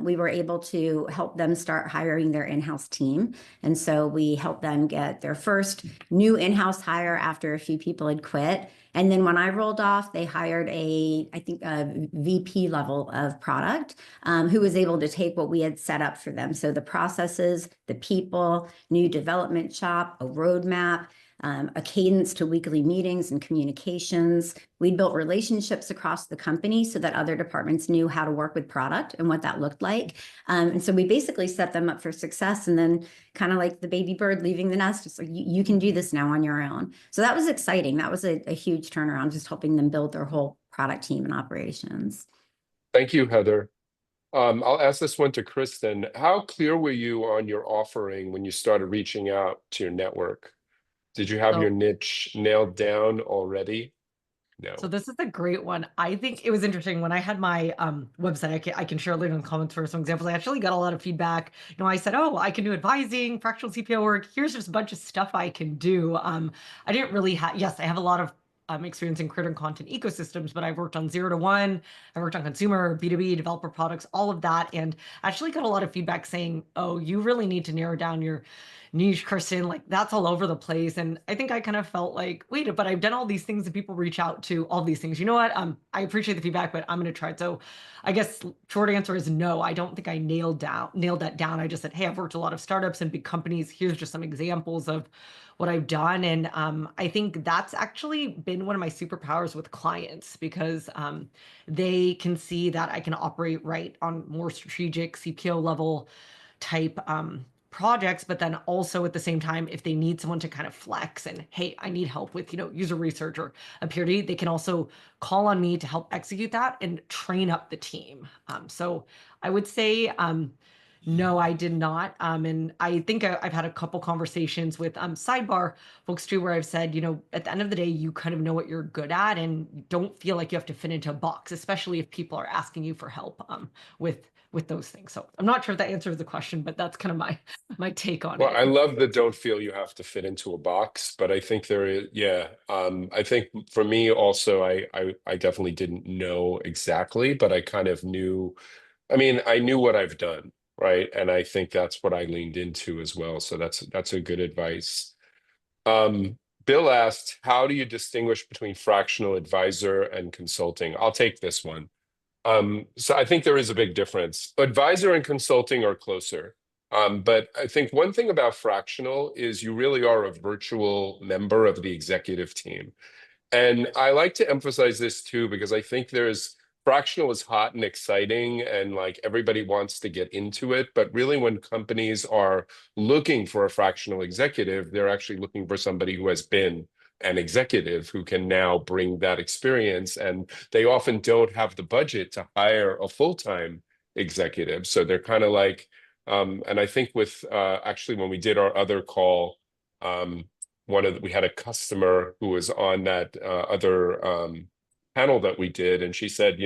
we were able to help them start hiring their in-house team. And so we helped them get their first new in-house hire after a few people had quit. And then when I rolled off, they hired a VP level of product who was able to take what we had set up for them. So the processes, the people, new development shop, a roadmap, a cadence to weekly meetings and communications. We built relationships across the company so that other departments knew how to work with product and what that looked like. And so we basically set them up for success, and then kind of like the baby bird leaving the nest, it's like, you can do this now on your own. So that was exciting. That was a huge turnaround, just helping them build their whole product team and operations. Thank you, Heather. I'll ask this one to Kristen. How clear were you on your offering when you started reaching out to your network? Did you have your niche nailed down already? No. So this is a great one. I think it was interesting when I had my website. I can share later in the comments for some examples. I actually got a lot of feedback. You know, I said, oh, I can do advising, fractional CPO work. Here's just a bunch of stuff I can do. I didn't really have, yes, I have a lot of experience in creating content ecosystems, but I've worked on 0 to 1, I worked on consumer, B2B, developer products, all of that. And actually got a lot of feedback saying, oh, you really need to narrow down your niche, Kristen, like that's all over the place. And I think I kind of felt like, wait, but I've done all these things and people reach out to all these things. You know what? I appreciate the feedback, but I'm going to try it. So I guess short answer is no, I don't think I nailed that down. I just said, hey, I've worked a lot of startups and big companies. Here's just some examples of what I've done. And I think that's actually been one of my superpowers with clients, because they can see that I can operate right on more strategic CPO level type projects, but then also at the same time, if they need someone to kind of flex and, hey, I need help with, user research or a purity, they can also call on me to help execute that and train up the team. So I would say, No, I did not. And I think I've had a couple conversations with sidebar folks too, where I've said, at the end of the day, you kind of know what you're good at and you don't feel like you have to fit into a box, especially if people are asking you for help with those things. So I'm not sure if that answers the question, but that's kind of my take on Well, it. I love the don't feel you have to fit into a box, but I think there is, yeah. I think for me also, I definitely didn't know exactly, but I kind of knew. I mean, I knew what I've done, right? And I think that's what I leaned into as well. So that's a good advice. Bill asked, how do you distinguish between fractional advisor and consulting? I'll take this one. So I think there is a big difference. Advisor and consulting are closer. But I think one thing about fractional is you really are a virtual member of the executive team. And I like to emphasize this too, because I think fractional is hot and exciting and like everybody wants to get into it. But really, when companies are looking for a fractional executive, they're actually looking for somebody who has been an executive who can now bring that experience. And they often don't have the budget to hire a full-time executive. So they're kind of like, and I think with actually when we did our other call, we had a customer who was on that other panel that we did, and she said,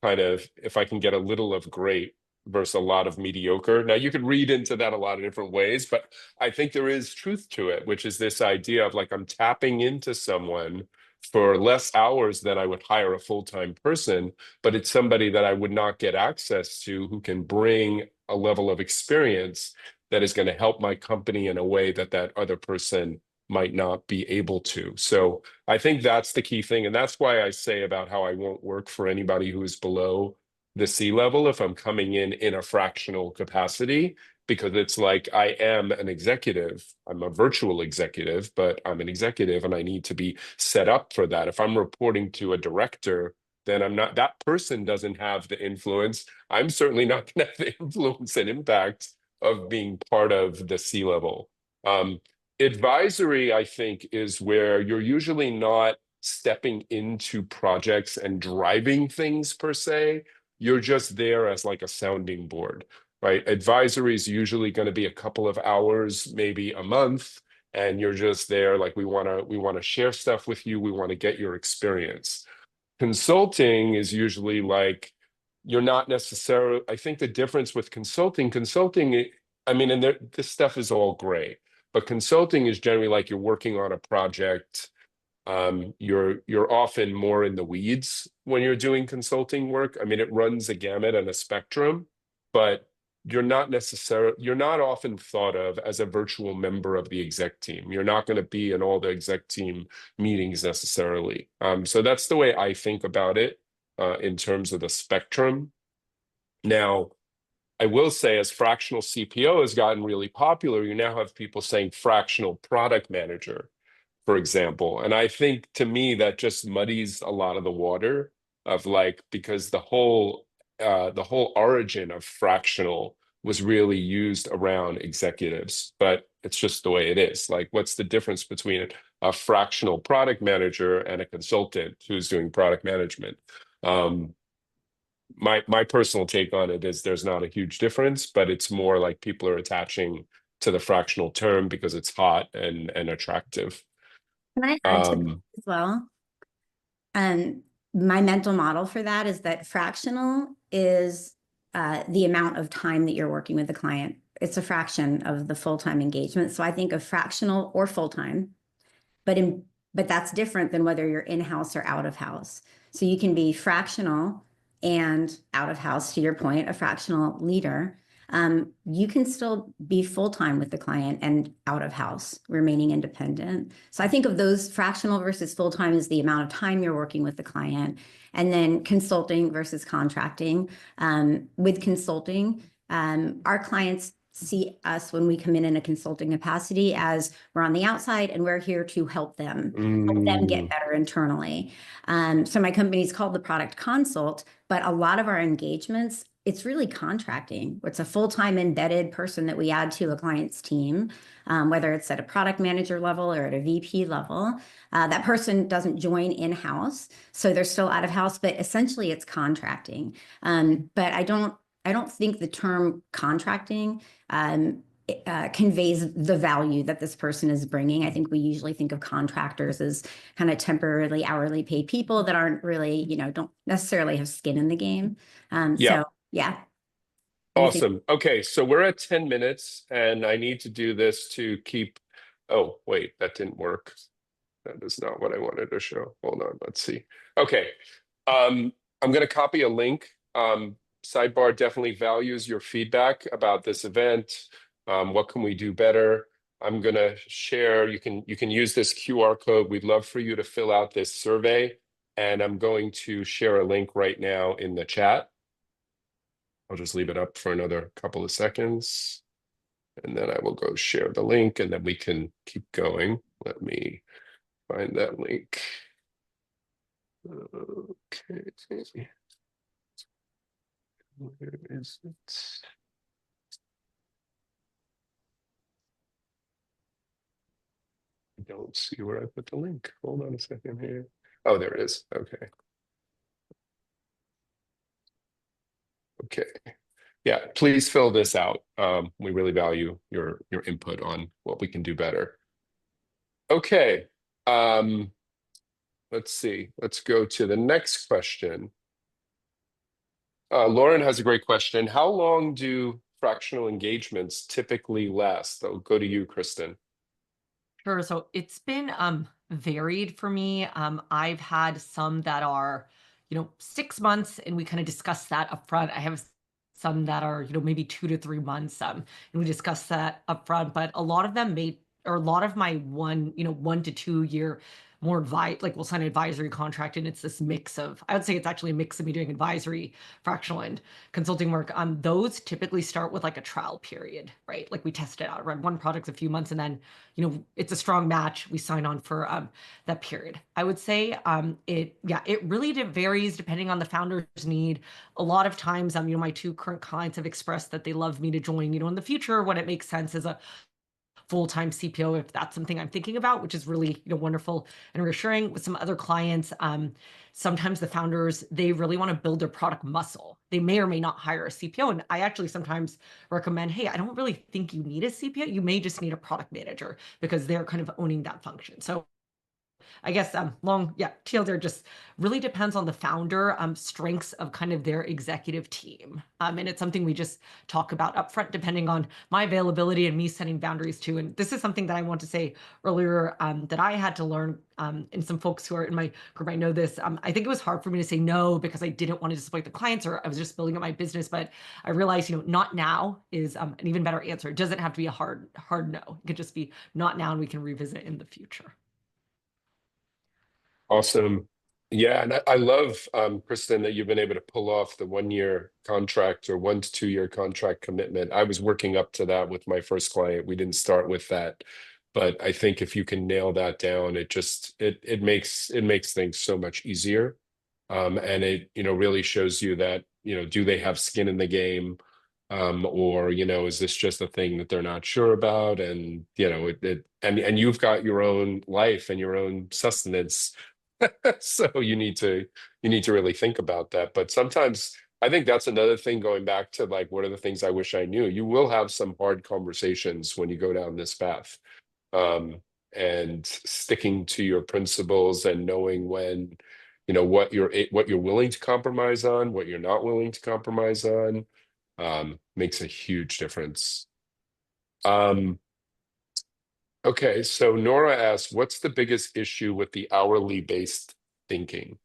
kind of, if I can get a little of great versus a lot of mediocre. Now you could read into that a lot of different ways, but I think there is truth to it, which is this idea of like I'm tapping into someone for less hours than I would hire a full-time person, but it's somebody that I would not get access to who can bring a level of experience that is going to help my company in a way that that other person might not be able to. So I think that's the key thing. And that's why I say about how I won't work for anybody who is below the C-level if I'm coming in a fractional capacity, because it's like I am an executive. I'm a virtual executive, but I'm an executive and I need to be set up for that. If I'm reporting to a director, then I'm not, that person doesn't have the influence. I'm certainly not going to have the influence and impact of being part of the C-level. Advisory, I think, is where you're usually not stepping into projects and driving things per se. You're just there as like a sounding board, right? Advisory is usually going to be a couple of hours, maybe a month, and you're just there like we want to share stuff with you. We want to get your experience. Consulting is usually like you're not necessarily. I think the difference with consulting, I mean, and this stuff is all gray. But consulting is generally like you're working on a project. You're often more in the weeds when you're doing consulting work. I mean, it runs a gamut and a spectrum, but you're not often thought of as a virtual member of the exec team. You're not going to be in all the exec team meetings necessarily. So that's the way I think about it in terms of the spectrum. Now, I will say, as fractional CPO has gotten really popular, you now have people saying fractional product manager, for example. And I think to me that just muddies a lot of the water of like, because the whole origin of fractional was really used around executives, but it's just the way it is. Like, what's the difference between a fractional product manager and a consultant who's doing product management? My personal take on it is there's not a huge difference, but it's more like people are attaching to the fractional term because it's hot and attractive. Can I add to that as well? My mental model for that is that fractional is the amount of time that you're working with the client. It's a fraction of the full-time engagement. So I think of fractional or full-time, but that's different than whether you're in-house or out of house. So you can be fractional and out of house, to your point, a fractional leader. You can still be full-time with the client and out of house, remaining independent. So I think of those fractional versus full-time as the amount of time you're working with the client, and then consulting versus contracting. With consulting, our clients see us when we come in a consulting capacity as we're on the outside and we're here to help them get better internally. So my company is called the Product Consult, but a lot of our engagements, it's really contracting. It's a full-time embedded person that we add to a client's team, whether it's at a product manager level or at a VP level. That person doesn't join in-house, so they're still out of house, but essentially it's contracting. But I don't I don't think the term contracting conveys the value that this person is bringing. I think we usually think of contractors as kind of temporarily hourly paid people that aren't really, don't necessarily have skin in the game. Yeah. So yeah. Awesome. Okay, so we're at 10 minutes and I need to do this to keep, oh, wait, that didn't work. That is not what I wanted to show. Hold on, let's see. Okay, I'm going to copy a link. Sidebar definitely values your feedback about this event. What can we do better? I'm going to share, you can use this QR code. We'd love for you to fill out this survey. And I'm going to share a link right now in the chat. I'll just leave it up for another couple of seconds. And then I will go share the link and then we can keep going. Let me find that link. Okay. Where is it? I don't see where I put the link. Hold on a second here. Oh, there it is. Okay. Okay. Yeah, please fill this out. We really value your input on what we can do better. Okay. Let's see. Let's go to the next question. Lauren has a great question. How long do fractional engagements typically last? I'll go to you, Kristen. Sure. So it's been varied for me. I've had some that are, 6 months, and we kind of discussed that up front. I have some that are, maybe 2 to 3 months, and we discussed that up front. But a lot of them or a lot of my 1 to 2 year more we'll sign an advisory contract, and it's this mix of, I would say it's actually a mix of me doing advisory, fractional, and consulting work. Those typically start with like a trial period, right? Like we test it out, run one product a few months, and then it's a strong match. We sign on for that period. I would say it really varies depending on the founder's need. A lot of times, my 2 current clients have expressed that they love me to join, in the future when it makes sense as a full-time CPO, if that's something I'm thinking about, which is really wonderful and reassuring. With some other clients, sometimes the founders, they really want to build their product muscle. They may or may not hire a CPO. And I actually sometimes recommend, hey, I don't really think you need a CPO. You may just need a product manager because they're kind of owning that function. So I guess TLDR just really depends on the founder, strengths of kind of their executive team. And it's something we just talk about upfront, depending on my availability and me setting boundaries too. And this is something that I want to say earlier that I had to learn, and some folks who are in my group, I know this. I think it was hard for me to say no because I didn't want to disappoint the clients, or I was just building up my business. But I realized, not now is an even better answer. It doesn't have to be a hard no. It could just be not now, and we can revisit in the future. Awesome. Yeah, and I love, Kristen, that you've been able to pull off the 1-year contract or 1 to 2 year contract commitment. I was working up to that with my first client. We didn't start with that, but I think if you can nail that down, it makes things so much easier. And it really shows you that do they have skin in the game, or is this just a thing that they're not sure about? And and you've got your own life and your own sustenance. So you need to really think about that. But sometimes I think that's another thing, going back to like, what are the things I wish I knew? You will have some hard conversations when you go down this path. And sticking to your principles and knowing when, what you're willing to compromise on, what you're not willing to compromise on, makes a huge difference. Okay, so Nora asks, what's the biggest issue with the hourly based thinking?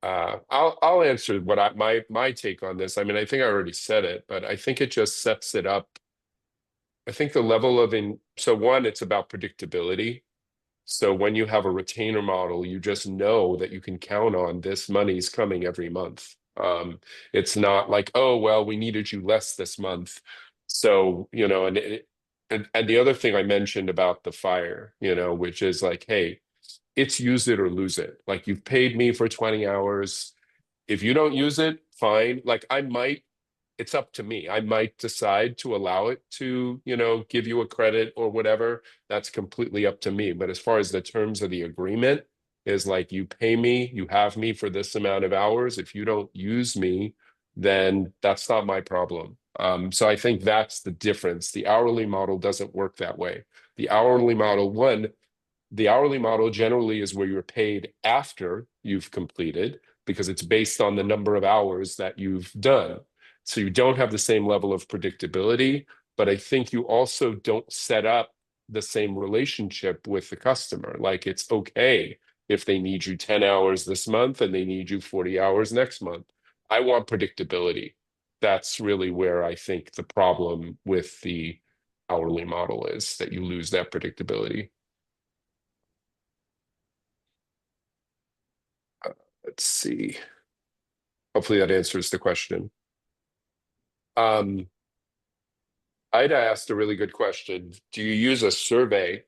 I'll answer what my take on this. I mean, I think I already said it, but I think it just sets it up. I think the level of so one, it's about predictability. So when you have a retainer model, you just know that you can count on this money's coming every month. It's not like, oh, well, we needed you less this month. So, and the other thing I mentioned about the fire, which is like, hey, it's use it or lose it. Like, you've paid me for 20 hours. If you don't use it, fine. Like, it's up to me. I might decide to allow it to, give you a credit or whatever. That's completely up to me. But as far as the terms of the agreement is like, you pay me, you have me for this amount of hours. If you don't use me, then that's not my problem. So I think that's the difference. The hourly model doesn't work that way. The hourly model, the hourly model generally is where you're paid after you've completed, because it's based on the number of hours that you've done. So you don't have the same level of predictability, but I think you also don't set up the same relationship with the customer. Like, it's okay if they need you 10 hours this month and they need you 40 hours next month. I want predictability. That's really where I think the problem with the hourly model is, that you lose that predictability. Let's see. Hopefully that answers the question. Ida asked a really good question. Do you use a survey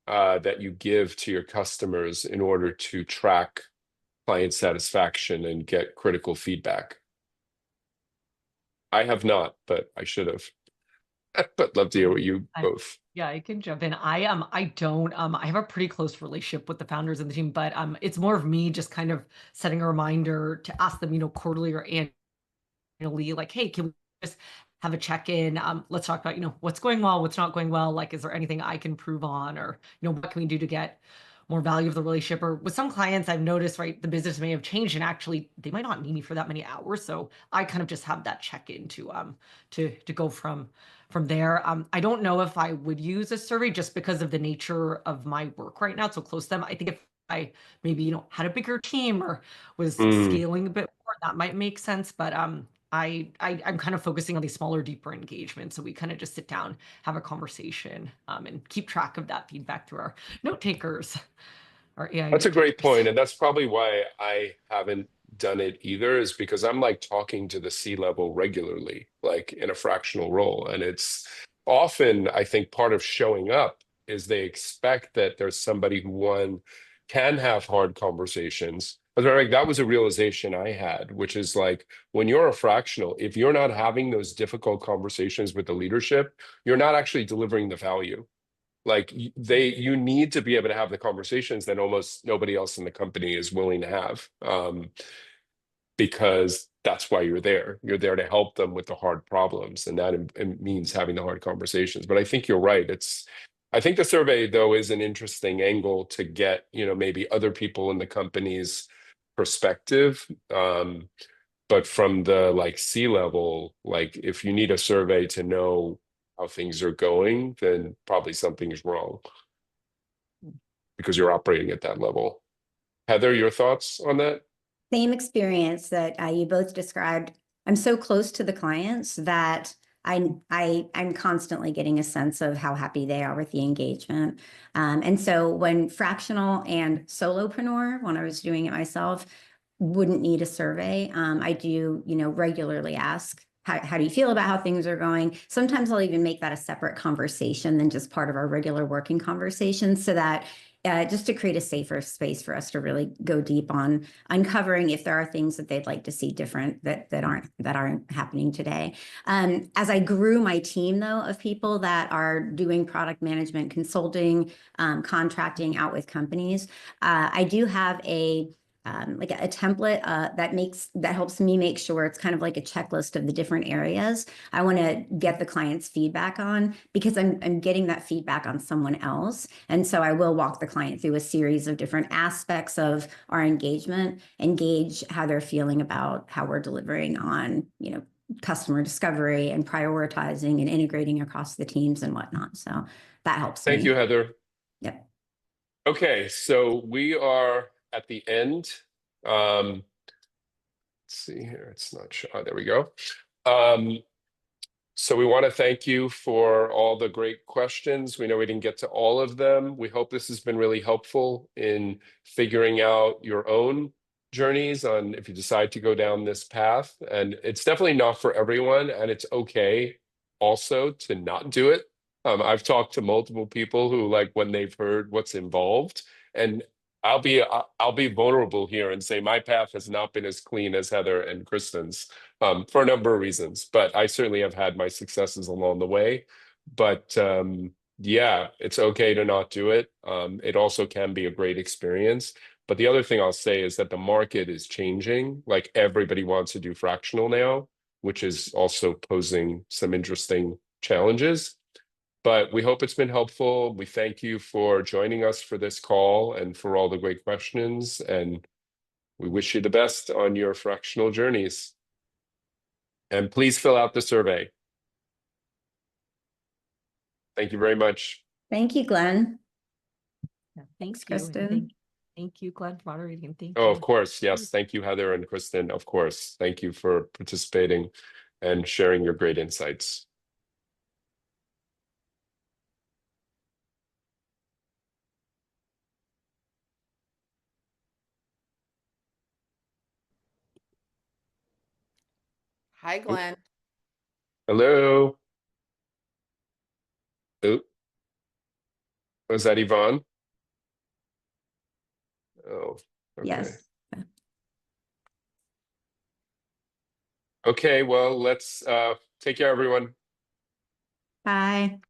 that you give to your customers in order to track client satisfaction and get critical feedback? I have not, but I should have. But love to hear what you both. Yeah, I can jump in. I don't I have a pretty close relationship with the founders and the team, but it's more of me just kind of setting a reminder to ask them, quarterly or annually, like, hey, can we just have a check-in? Let's talk about, what's going well, what's not going well. Like, is there anything I can improve on, or, what can we do to get more value of the relationship? Or with some clients, I've noticed, right, the business may have changed and actually they might not need me for that many hours. So I kind of just have that check-in to go from there. I don't know if I would use a survey just because of the nature of my work right now. It's so close to them. I think if I maybe, had a bigger team or was scaling a bit more, that might make sense. But I'm kind of focusing on these smaller, deeper engagements. So we kind of just sit down, have a conversation, and keep track of that feedback through our note takers. That's a great point, and that's probably why I haven't done it either, is because I'm like talking to the C-level regularly, like in a fractional role. And it's often, I think, part of showing up is they expect that there's somebody who, one, can have hard conversations. But like, that was a realization I had, which is like, when you're a fractional, if you're not having those difficult conversations with the leadership, you're not actually delivering the value. Like, you need to be able to have the conversations that almost nobody else in the company is willing to have, because that's why you're there. You're there to help them with the hard problems, and that it means having the hard conversations. But I think you're right. I think the survey, though, is an interesting angle to get, maybe other people in the company's perspective. But from the like C-level, like, if you need a survey to know how things are going, then probably something is wrong, because you're operating at that level. Heather, your thoughts on that? Same experience that you both described. I'm so close to the clients that I'm constantly getting a sense of how happy they are with the engagement. And so when fractional and solopreneur, when I was doing it myself, wouldn't need a survey, I do, regularly ask, how do you feel about how things are going? Sometimes I'll even make that a separate conversation than just part of our regular working conversation, so that just to create a safer space for us to really go deep on uncovering if there are things that they'd like to see different that aren't happening today. As I grew my team, though, of people that are doing product management, consulting, contracting out with companies, I do have like a template that helps me make sure it's kind of like a checklist of the different areas I want to get the client's feedback on, because I'm getting that feedback on someone else. And so I will walk the client through a series of different aspects of our engagement, engage how they're feeling about how we're delivering on, customer discovery and prioritizing and integrating across the teams and whatnot. So that helps me. Thank you, Heather. Yep. Okay, so we are at the end. Let's see here. It's not sure. Oh, there we go. So we want to thank you for all the great questions. We know we didn't get to all of them. We hope this has been really helpful in figuring out your own journeys on if you decide to go down this path. And it's definitely not for everyone, and it's okay also to not do it. I've talked to multiple people who, like, when they've heard what's involved, and I'll be vulnerable here and say my path has not been as clean as Heather and Kristen's, for a number of reasons, but I certainly have had my successes along the way. But yeah, it's okay to not do it. It also can be a great experience, But the other thing I'll say is that the market is changing. Like everybody wants to do fractional now, which is also posing some interesting challenges. But we hope it's been helpful. We thank you for joining us for this call and for all the great questions. And we wish you the best on your fractional journeys. And please fill out the survey. Thank you very much. Thank you, Glenn. Yeah, thank you. Kristen. Thank you, Glenn, for moderating. Thank Oh, you. of course. Yes. Thank you, Heather and Kristen. Of course. Thank you for participating and sharing your great insights. Hi, Glenn. Hello. Oh, was that Yvonne? Oh, okay. Yes. Okay, well, let's take care, everyone. Bye.